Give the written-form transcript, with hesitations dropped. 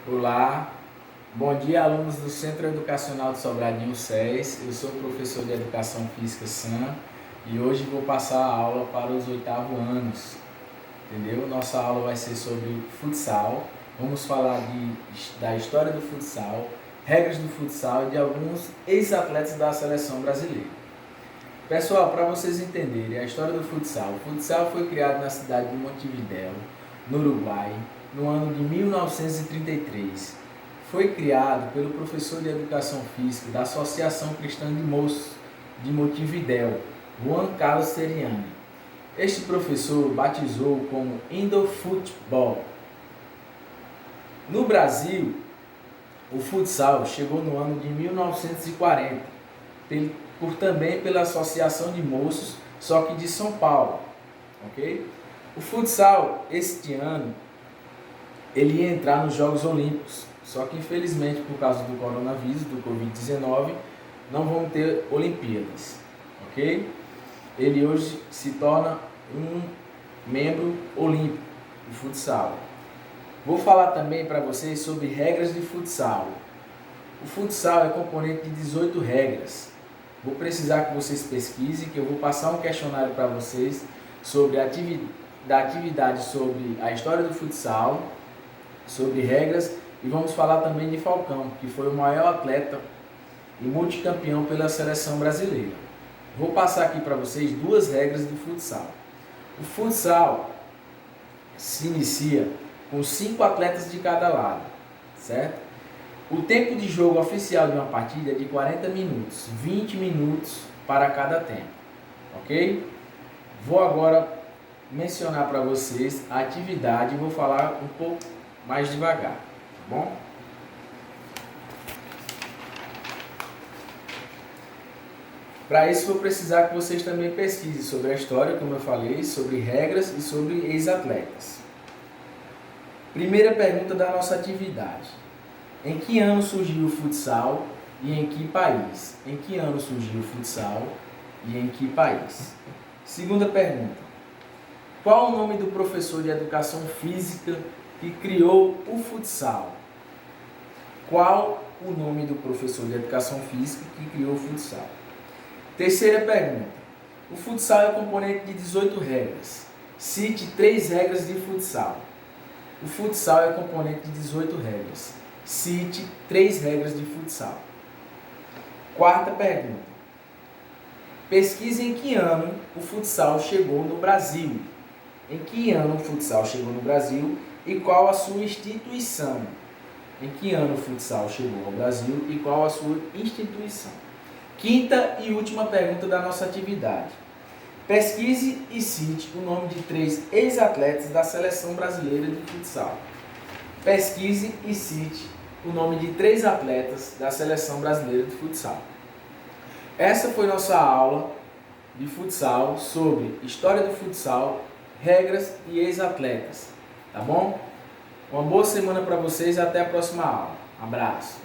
Olá, bom dia alunos do Centro Educacional de Sobradinho SES. Eu sou o professor de Educação Física Sam e hoje vou passar a aula para os 8º anos, entendeu? Nossa aula vai ser sobre futsal. Vamos falar da história do futsal, regras do futsal e de alguns ex-atletas da seleção brasileira. Pessoal, para vocês entenderem a história do futsal, o futsal foi criado na cidade de Montevidéu, no Uruguai, no ano de 1933. Foi criado pelo professor de Educação Física da Associação Cristã de Moços de Montevidéu, Juan Carlos Seriani. Este professor batizou como Indofutebol. No Brasil, o futsal chegou no ano de 1940, também pela Associação de Moços, só que de São Paulo, ok? O futsal, este ano, ele ia entrar nos Jogos Olímpicos, só que infelizmente por causa do coronavírus, do Covid-19, não vamos ter Olimpíadas, ok? Ele hoje se torna um membro olímpico do futsal. Vou falar também para vocês sobre regras de futsal. O futsal é componente de 18 regras. Vou precisar que vocês pesquisem, que eu vou passar um questionário para vocês sobre atividade sobre a história do futsal, sobre regras, e vamos falar também de Falcão, que foi o maior atleta e multicampeão pela seleção brasileira. Vou passar aqui para vocês duas regras de futsal. O futsal se inicia com 5 atletas de cada lado, certo? O tempo de jogo oficial de uma partida é de 40 minutos, 20 minutos para cada tempo, ok? Vou agora mencionar para vocês a atividade e vou falar um pouco mais devagar, tá bom? Para isso vou precisar que vocês também pesquisem sobre a história, como eu falei, sobre regras e sobre ex-atletas. Primeira pergunta da nossa atividade. Em que ano surgiu o futsal e em que país? Em que ano surgiu o futsal e em que país? Segunda pergunta. Qual o nome do professor de Educação Física que criou o futsal? Qual o nome do professor de Educação Física que criou o futsal? Terceira pergunta. O futsal é componente de 18 regras. Cite 3 regras de futsal. O futsal é componente de 18 regras. Cite 3 regras de futsal. Quarta pergunta. Pesquise em que ano o futsal chegou no Brasil. Em que ano o futsal chegou no Brasil e qual a sua instituição? Em que ano o futsal chegou ao Brasil e qual a sua instituição? Quinta e última pergunta da nossa atividade. Pesquise e cite o nome de 3 ex-atletas da seleção brasileira de futsal. Pesquise e cite o nome de 3 atletas da seleção brasileira de futsal. Essa foi nossa aula de futsal sobre história do futsal, regras e ex-atletas, tá bom? Uma boa semana para vocês e até a próxima aula. Abraço!